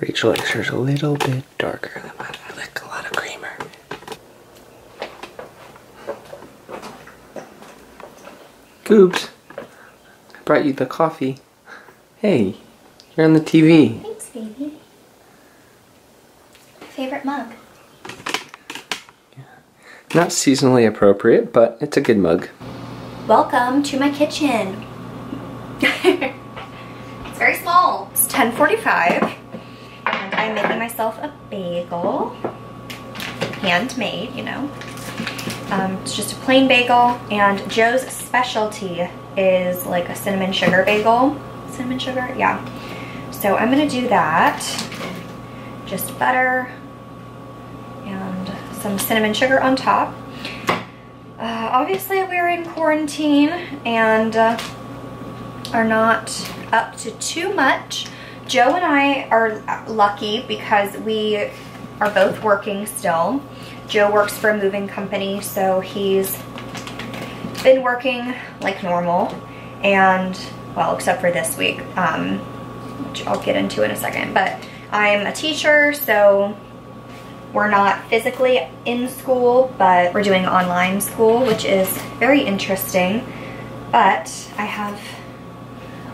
Rachel likes hers a little bit darker than mine. I like a lot of creamer. Goops, I brought you the coffee. Hey, you're on the TV. Thanks, baby. Favorite mug? Yeah. Not seasonally appropriate, but it's a good mug. Welcome to my kitchen. It's very small. It's 10:45 and I'm making myself a bagel. Handmade, you know. It's just a plain bagel, and Joe's specialty is like a cinnamon sugar bagel. Cinnamon sugar? Yeah. So I'm gonna do that. Just butter and some cinnamon sugar on top. Obviously we're in quarantine and are not up to too much. Joe and I are lucky because we are both working still. Joe works for a moving company, so he's been working like normal, and well, except for this week, which I'll get into in a second. But I'm a teacher, so we're not physically in school, but we're doing online school, which is very interesting. But I have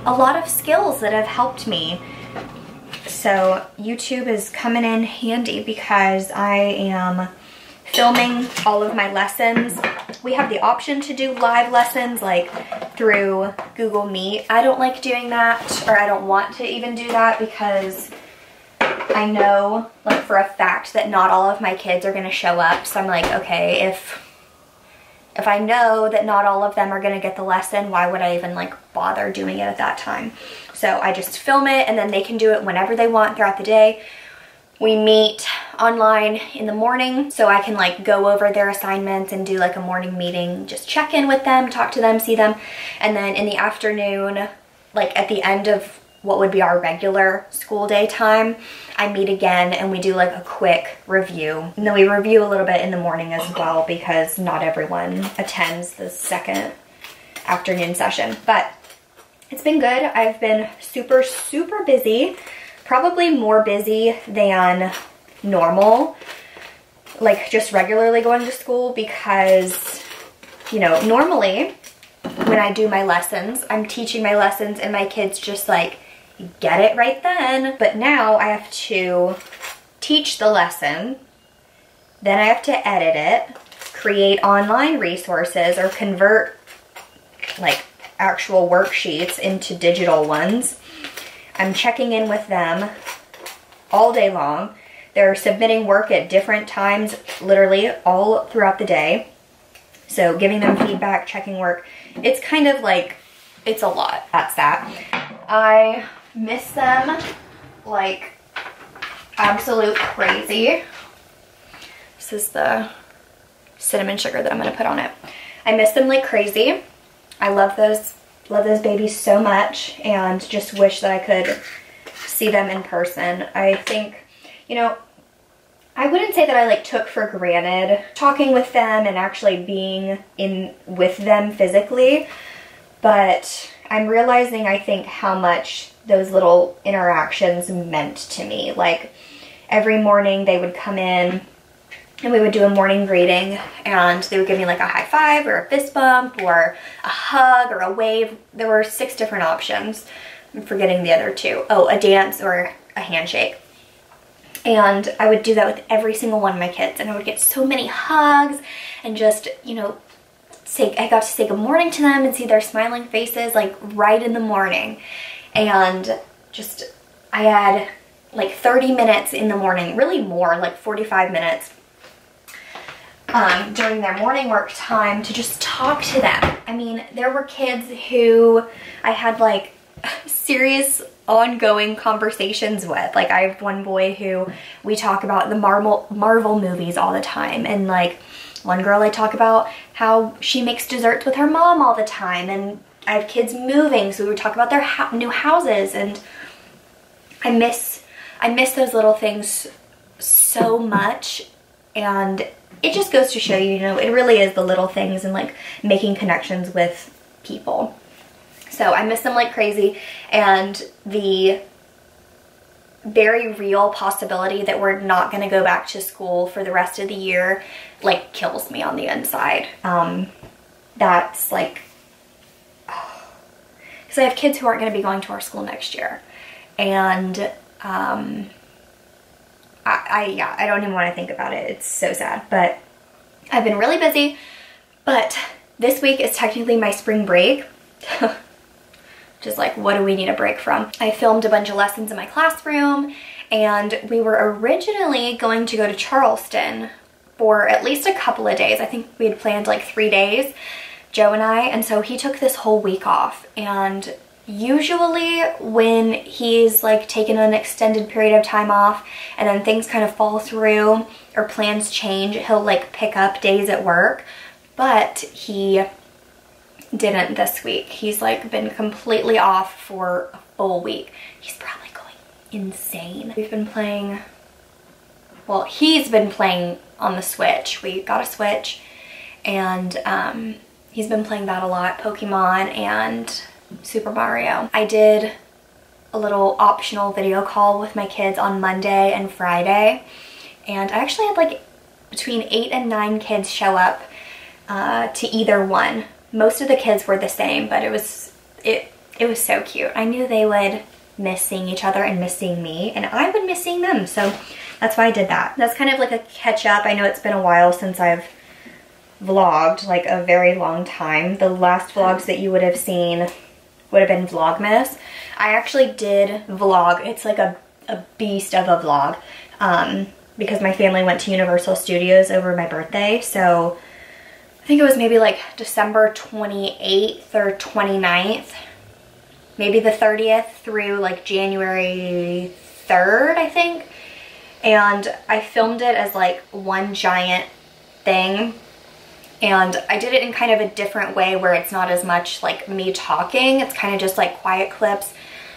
a lot of skills that have helped me. So YouTube is coming in handy because I am filming all of my lessons. We have the option to do live lessons like through Google Meet. I don't like doing that, or I don't want to even do that, because I know like for a fact that not all of my kids are gonna show up. So I'm like, okay, if I know that not all of them are gonna get the lesson, why would I even like bother doing it at that time? So I just film it, and then they can do it whenever they want throughout the day. We meet online in the morning, so I can like go over their assignments and do like a morning meeting, just check in with them, talk to them, see them. And then in the afternoon, like at the end of what would be our regular school day time, I meet again and we do like a quick review. And then we review a little bit in the morning as well, because not everyone attends the second afternoon session. But it's been good. I've been super, super busy. Probably more busy than normal, like just regularly going to school, because, you know, normally when I do my lessons, I'm teaching my lessons and my kids just like get it right then. But now I have to teach the lesson, then I have to edit it, create online resources, or convert like actual worksheets into digital ones. I'm checking in with them all day long. They're submitting work at different times, literally all throughout the day. So giving them feedback, checking work. It's kind of like, it's a lot. That's that. I miss them like absolute crazy. This is the cinnamon sugar that I'm gonna put on it. I miss them like crazy. I love those babies so much, and just wish that I could see them in person. I think, you know, I wouldn't say that I like took for granted talking with them and actually being with them physically, but I'm realizing, I think, how much those little interactions meant to me. Like every morning they would come in and we would do a morning greeting, and they would give me like a high five or a fist bump or a hug or a wave. There were 6 different options. I'm forgetting the other 2. Oh, a dance or a handshake. And I would do that with every single one of my kids, and I would get so many hugs, and just, you know, I got to say good morning to them and see their smiling faces like right in the morning. And just, I had like 30 minutes in the morning, really more, like 45 minutes during their morning work time to just talk to them. I mean, there were kids who I had like serious ongoing conversations with. Like I have one boy who we talk about the Marvel movies all the time, and like one girl I talk about how she makes desserts with her mom all the time, and I have kids moving, so we would talk about their new houses. And I miss those little things so much, and it just goes to show you, you know, it really is the little things and like making connections with people. So I miss them like crazy, and the very real possibility that we're not going to go back to school for the rest of the year, like, kills me on the inside. That's like, because I have kids who aren't going to be going to our school next year, and I don't even want to think about it. It's so sad. But I've been really busy, but this week is technically my spring break. Just like, what do we need a break from? I filmed a bunch of lessons in my classroom, and we were originally going to go to Charleston for at least a couple of days. I think we had planned like 3 days, Joe and I, and so he took this whole week off. And usually when he's like taken an extended period of time off and then things kind of fall through or plans change, he'll like pick up days at work, but he didn't this week. He's like been completely off for a full week. He's probably going insane. We've been playing, well, he's been playing on the Switch. We got a Switch, and he's been playing that a lot, Pokemon and Super Mario. I did a little optional video call with my kids on Monday and Friday, and I actually had like between 8 and 9 kids show up to either one. Most of the kids were the same, but it was so cute. I knew they would miss seeing each other and miss seeing me, and I would miss seeing them, so that's why I did that. That's kind of like a catch up. I know it's been a while since I've vlogged, like a very long time. The last vlogs that you would have seen would have been Vlogmas. I actually did vlog. It's like a beast of a vlog, because my family went to Universal Studios over my birthday, so I think it was maybe like December 28th or 29th, maybe the 30th through like January 3rd, I think. And I filmed it as like one giant thing. And I did it in kind of a different way where it's not as much like me talking. It's kind of just like quiet clips.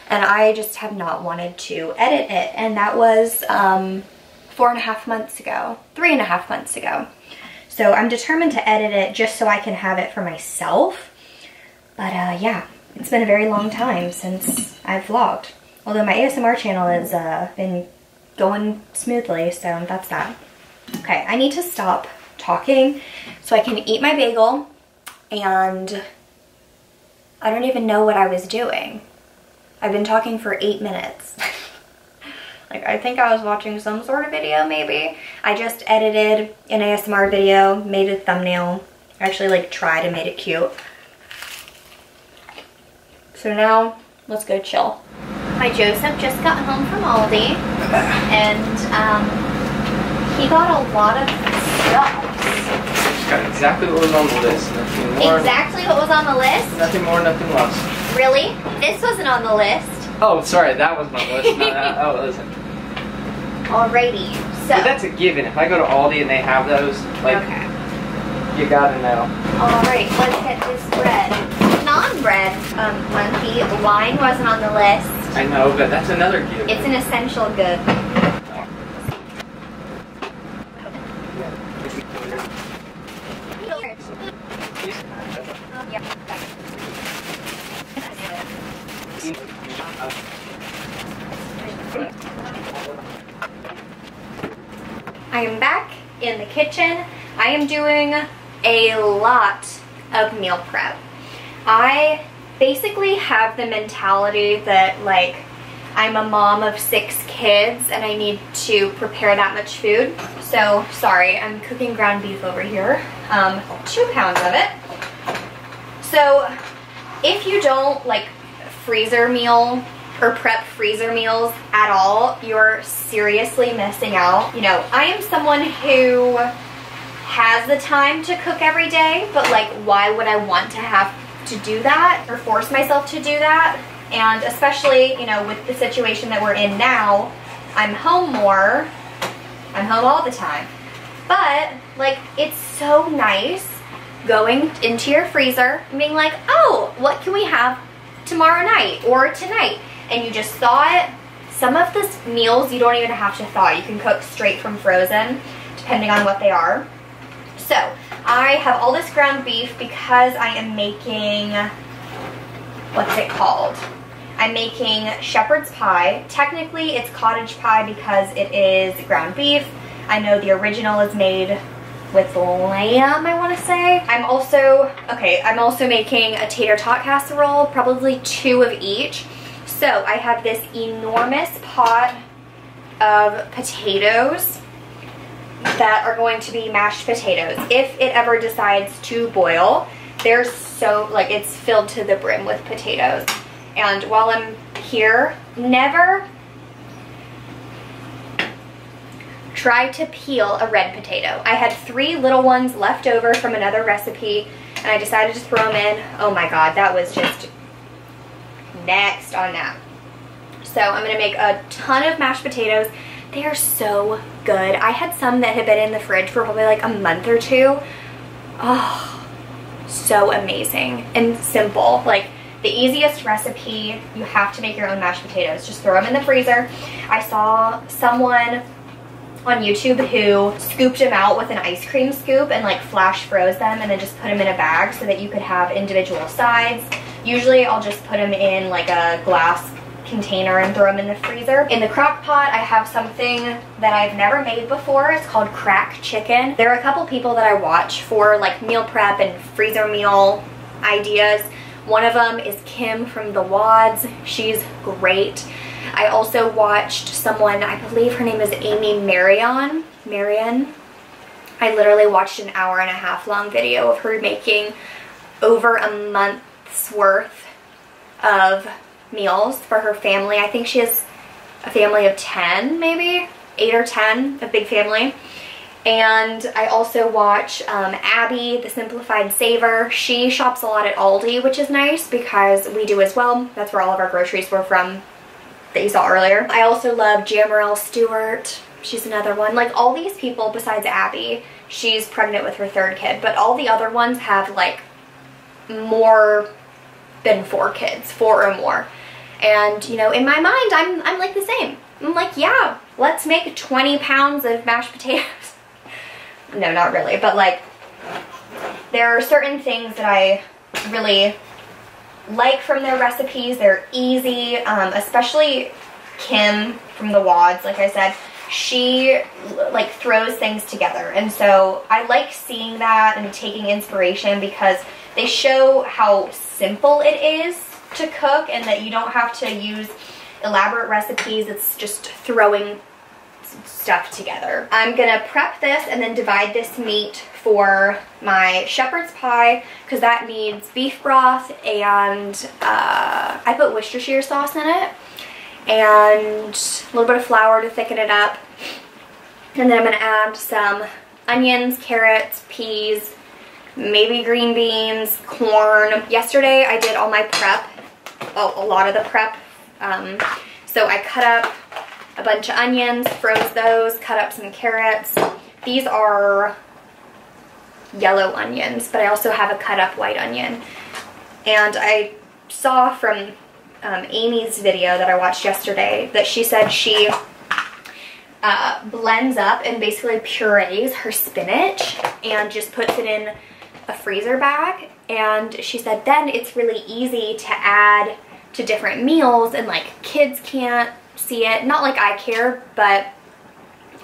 And I just have not wanted to edit it. And that was 4.5 months ago, 3.5 months ago. So I'm determined to edit it just so I can have it for myself. But yeah, it's been a very long time since I've vlogged. Although my ASMR channel has been going smoothly, so that's that. Okay, I need to stop talking so I can eat my bagel, and I don't even know what I was doing. I've been talking for 8 minutes. Like, I think I was watching some sort of video, maybe. I just edited an ASMR video, made a thumbnail. I actually, like, tried and made it cute. So now, let's go chill. My Joseph just got home from Aldi, and he got a lot of stuff. Got exactly what was on the list. Nothing more. Exactly what was on the list? Nothing more, nothing less. Really? This wasn't on the list. Oh, sorry, that wasn't on the list. No, that wasn't. Alrighty, so. But that's a given. If I go to Aldi and they have those, like, okay, you gotta know. Alright, let's get this bread. Non-bread monkey. Wine wasn't on the list. I know, but that's another given. It's an essential good. I am back in the kitchen. I am doing a lot of meal prep. I basically have the mentality that, like, I'm a mom of 6 kids and I need to prepare that much food. So, sorry, I'm cooking ground beef over here. 2 pounds of it. So, if you don't, like, freezer meal or prep freezer meals at all, you're seriously missing out. You know, I am someone who has the time to cook every day, but like, why would I want to have to do that or force myself to do that? And especially, you know, with the situation that we're in now, I'm home more. I'm home all the time. But, like, it's so nice going into your freezer and being like, oh, what can we have tomorrow night or tonight? And you just thaw it. Some of the meals you don't even have to thaw. You can cook straight from frozen, depending on what they are. So, I have all this ground beef because I am making, what's it called? I'm making shepherd's pie. Technically, it's cottage pie because it is ground beef. I know the original is made with lamb, I want to say. I'm also making a tater tot casserole, probably 2 of each. So I have this enormous pot of potatoes that are going to be mashed potatoes. If it ever decides to boil, they're so, like, it's filled to the brim with potatoes. And while I'm here, never try to peel a red potato. I had 3 little ones left over from another recipe, and I decided to throw them in. Oh my god, that was just next on that. So I'm going to make a ton of mashed potatoes. They are so good. I had some that had been in the fridge for probably like a month or 2. Oh, so amazing and simple. Like, the easiest recipe, you have to make your own mashed potatoes. Just throw them in the freezer. I saw someone on YouTube who scooped them out with an ice cream scoop and like flash froze them and then just put them in a bag so that you could have individual sides. Usually I'll just put them in like a glass container and throw them in the freezer. In the crock pot, I have something that I've never made before. It's called crack chicken. There are a couple people that I watch for like meal prep and freezer meal ideas. One of them is Kim from the Wads. She's great. I also watched someone, I believe her name is Amy Marion. I literally watched an 1.5 hour long video of her making over a month's worth of meals for her family. I think she has a family of 10, maybe 8 or 10, a big family. And I also watch Abby, the Simplified Saver. She shops a lot at Aldi, which is nice because we do as well. That's where all of our groceries were from that you saw earlier. I also love Jamarelle Stewart. She's another one. Like, all these people besides Abby, she's pregnant with her 3rd kid, but all the other ones have like more than 4 kids, 4 or more. And you know, in my mind, I'm like the same. I'm like, yeah, let's make 20 pounds of mashed potatoes. No, not really, but like, there are certain things that I really like from their recipes. They're easy, especially Kim from the Wads. Like I said, she like throws things together, and so I like seeing that and taking inspiration because they show how simple it is to cook and that you don't have to use elaborate recipes. It's just throwing stuff together. I'm gonna prep this and then divide this meat for my shepherd's pie because that needs beef broth and I put Worcestershire sauce in it and a little bit of flour to thicken it up. And then I'm gonna add some onions, carrots, peas, maybe green beans, corn. Yesterday I did all my prep, a lot of the prep. So I cut up a bunch of onions, froze those, cut up some carrots. These are yellow onions, but I also have a cut up white onion. And I saw from Amy's video that I watched yesterday that she said she blends up and basically purees her spinach and just puts it in a freezer bag. And she said then it's really easy to add to different meals and like kids can't see it. Not like I care, but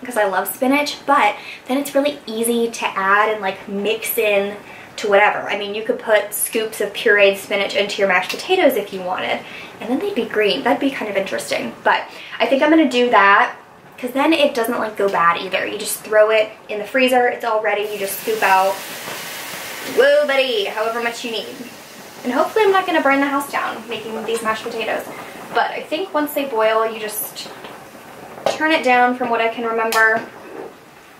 because I love spinach, but then it's really easy to add and like mix in to whatever. I mean, you could put scoops of pureed spinach into your mashed potatoes if you wanted, and then they'd be green. That'd be kind of interesting. But I think I'm gonna do that because then it doesn't like go bad either. You just throw it in the freezer, it's all ready, you just scoop out, whoa buddy, however much you need. And hopefully I'm not gonna burn the house down making these mashed potatoes. But I think once they boil, you just turn it down from what I can remember.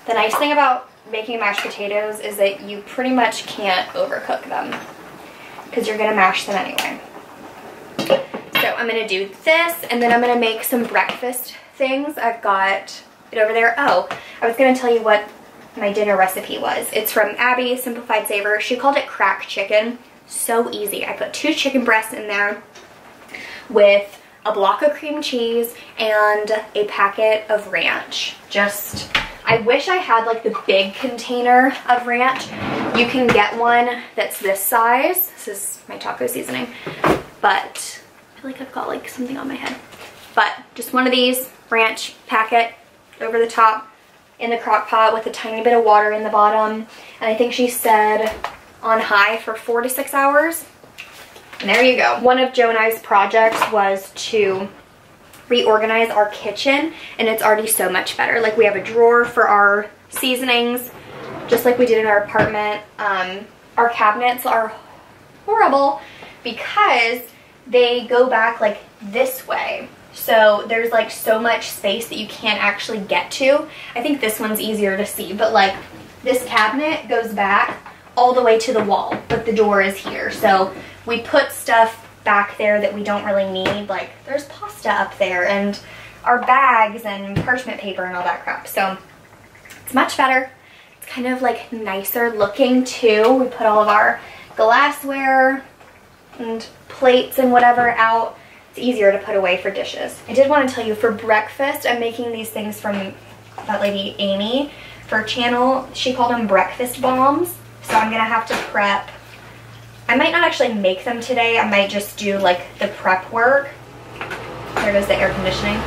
The nice thing about making mashed potatoes is that you pretty much can't overcook them because you're gonna mash them anyway. So I'm gonna do this and then I'm gonna make some breakfast things. I've got it over there. Oh, I was gonna tell you what my dinner recipe was. It's from Abby, Simplified Saver. She called it crack chicken. So easy. I put 2 chicken breasts in there with a block of cream cheese and a packet of ranch. Just, I wish I had like the big container of ranch. You can get one that's this size. This is my taco seasoning. But feel like I've got like something on my head. But just one of these ranch packet over the top in the crock pot with a tiny bit of water in the bottom. And I think she said on high for 4 to 6 hours. And there you go. One of Joe and I's projects was to reorganize our kitchen, and it's already so much better. Like, we have a drawer for our seasonings, just like we did in our apartment. Our cabinets are horrible because they go back like this way. So there's like so much space that you can't actually get to. I think this one's easier to see, but like this cabinet goes back all the way to the wall, but the door is here. So we put stuff back there that we don't really need. Like, there's pasta up there and our bags and parchment paper and all that crap. So it's much better. It's kind of like nicer looking too. We put all of our glassware and plates and whatever out. It's easier to put away for dishes. I did want to tell you, for breakfast, I'm making these things from that lady Amy for her channel. She called them breakfast bombs. So I'm gonna have to prep. I might not actually make them today. I might just do like the prep work. There goes the air conditioning.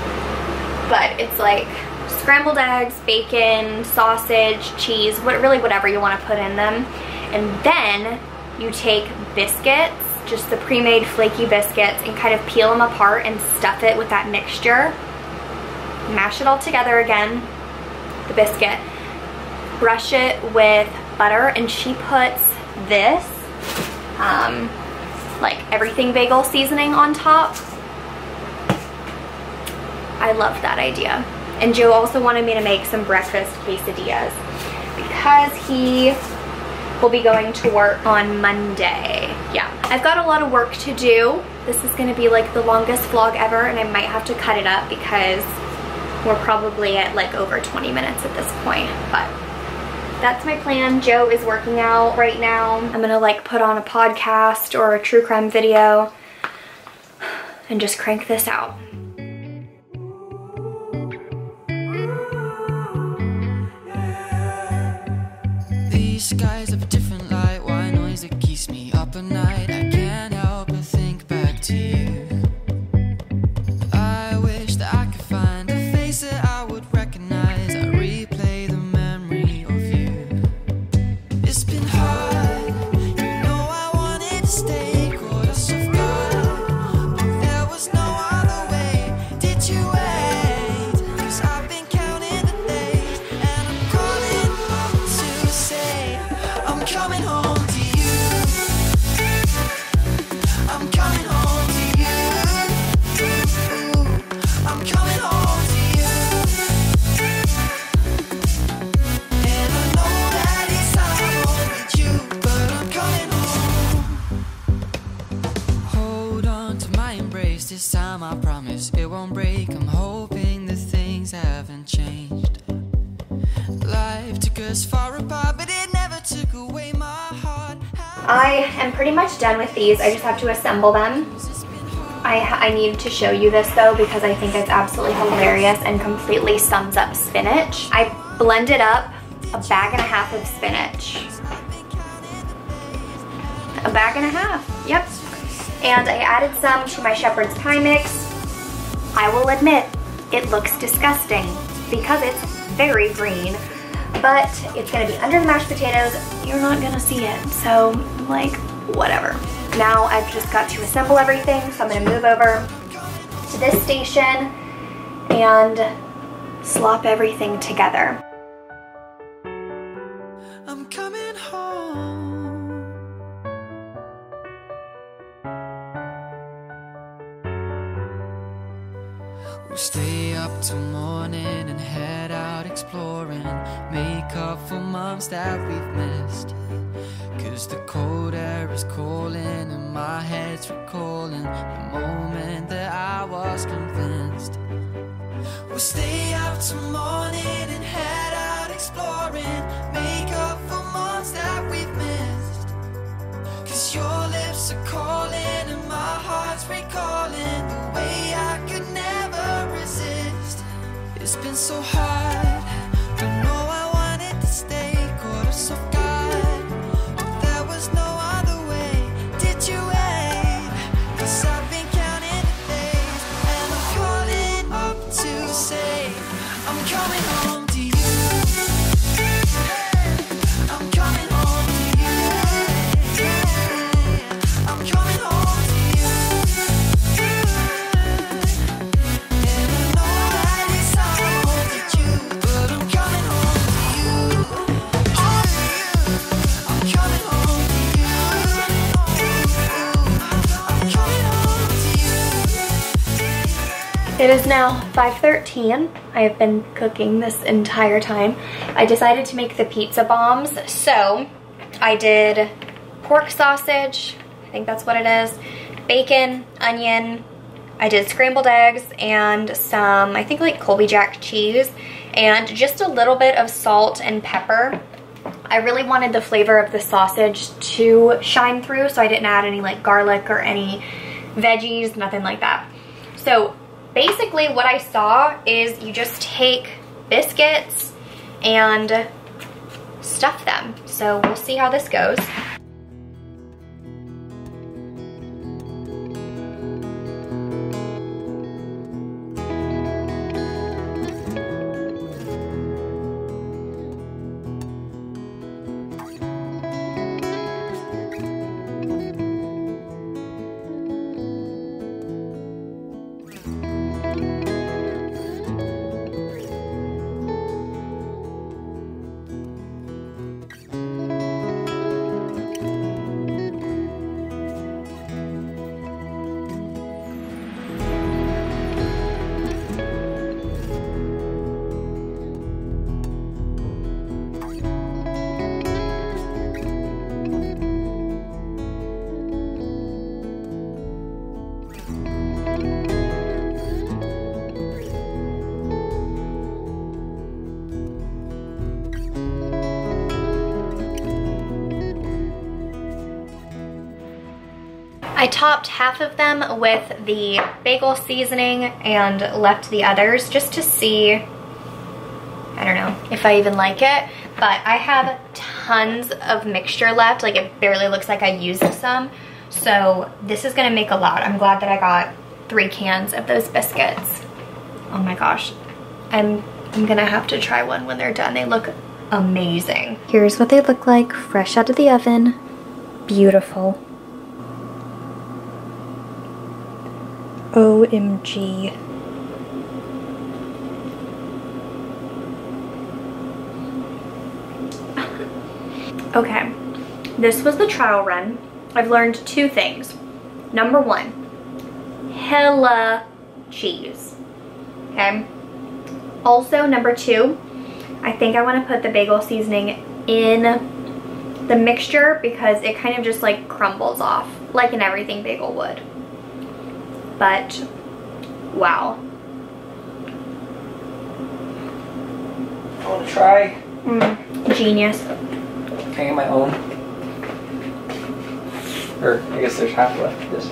But it's like scrambled eggs, bacon, sausage, cheese, really whatever you want to put in them. And then you take biscuits, just the pre-made flaky biscuits, and kind of peel them apart and stuff it with that mixture. Mash it all together again, the biscuit. Brush it with butter, and she puts this like everything bagel seasoning on top. I love that idea. And Joe also wanted me to make some breakfast quesadillas because he will be going to work on Monday. Yeah, I've got a lot of work to do. This is gonna be like the longest vlog ever, and I might have to cut it up because we're probably at like over 20 minutes at this point, but that's my plan. Joe is working out right now. I'm gonna like put on a podcast or a true crime video and just crank this out. These skies have a different light, white noise that keeps me up at night. I can't help but think back to you. I wish that I could find a face that I would recognize. I replay the memory of you. It's been hard, you know I wanted to stay, caught us off guard, but there was no other way. Did you wait? 'Cause I've been counting the days, and I'm calling up to say I'm coming home to you. I'm coming home to you. I'm coming home to you. And I know that it's time home with you, but I'm coming home. Hold on to my embrace, this time I promise it won't break. I'm hoping that things haven't changed. Life took us far apart, but it never took away my heart. I am pretty much done with these. I just have to assemble them. I need to show you this though because I think it's absolutely hilarious and completely sums up spinach. I blended up a bag and a half of spinach. A bag and a half, yep. And I added some to my shepherd's pie mix. I will admit, it looks disgusting because it's very green, but it's gonna be under the mashed potatoes. You're not gonna see it, so like, whatever. Now I've just got to assemble everything, so I'm gonna move over to this station and slop everything together. I'm coming home. We'll stay up till morning and head out exploring, make up for months that we've missed. 'Cause the cold air is calling and my head's recalling the moment that I was convinced. We'll stay up till morning and head out exploring, make up for months that we've missed. 'Cause your lips are calling and my heart's recalling the way I could never resist. It's been so hard, I know I wanted to stay, caught us off guard, but there was no other way. Did you wait? 'Cause I've been counting the It is now 5:13. I have been cooking this entire time. I decided to make the pizza bombs, so I did pork sausage, I think that's what it is, bacon, onion, I did scrambled eggs and some, I think like Colby Jack cheese, and just a little bit of salt and pepper. I really wanted the flavor of the sausage to shine through, so I didn't add any like garlic or any veggies, nothing like that. So basically what I saw is you just take biscuits and stuff them. So we'll see how this goes. I topped half of them with the bagel seasoning and left the others just to see, I don't know if I even like it, but I have tons of mixture left. Like it barely looks like I used some. So this is gonna make a lot. I'm glad that I got 3 cans of those biscuits. Oh my gosh. I'm gonna have to try one when they're done. They look amazing. Here's what they look like fresh out of the oven. Beautiful. OMG. Okay, this was the trial run. I've learned 2 things. Number 1, hella cheese. Okay. Also, number 2, I think I want to put the bagel seasoning in the mixture because it kind of just like crumbles off, like an everything bagel would. But wow. I want to try. Genius. Can I get my own? Or I guess there's half left. This.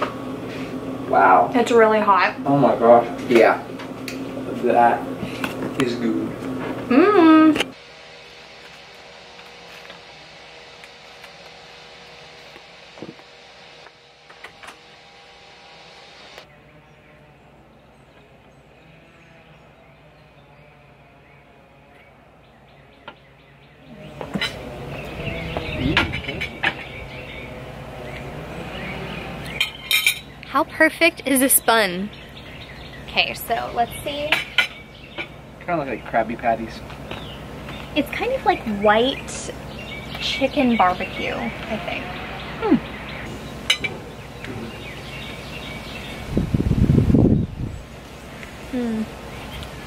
Wow. It's really hot. Oh my gosh. Yeah. That is good. Mmm. How perfect is this bun? Okay, so let's see. Kind of look like Krabby Patties. It's kind of like white chicken barbecue, I think.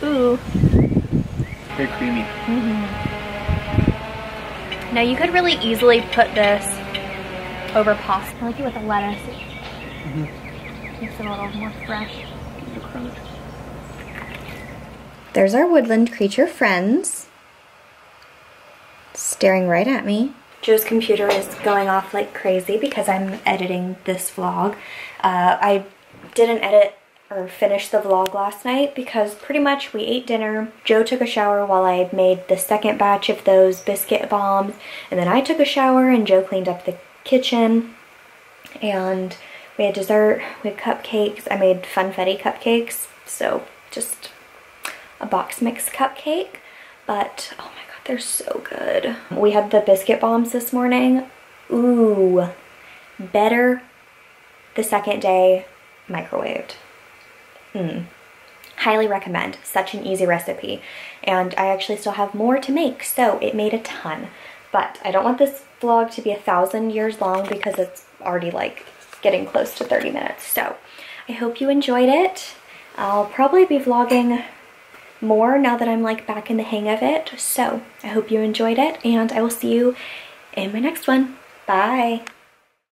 Ooh. Very creamy. Now you could really easily put this over pasta. I like it with the lettuce. Makes it a little more fresh. There's our woodland creature friends. Staring right at me. Joe's computer is going off like crazy because I'm editing this vlog. I didn't edit or finish the vlog last night because pretty much we ate dinner. Joe took a shower while I made the second batch of those biscuit bombs, and then I took a shower and Joe cleaned up the kitchen, and we had dessert, we had cupcakes. I made funfetti cupcakes, so just a box mix cupcake, but oh my god, they're so good. We had the biscuit bombs this morning. Ooh, better the second day microwaved. Highly recommend. Such an easy recipe, and I actually still have more to make, so it made a ton. But I don't want this vlog to be 1,000 years long because it's already like getting close to 30 minutes. So I hope you enjoyed it. I'll probably be vlogging more now that I'm like back in the hang of it. So I hope you enjoyed it, and I will see you in my next one. Bye.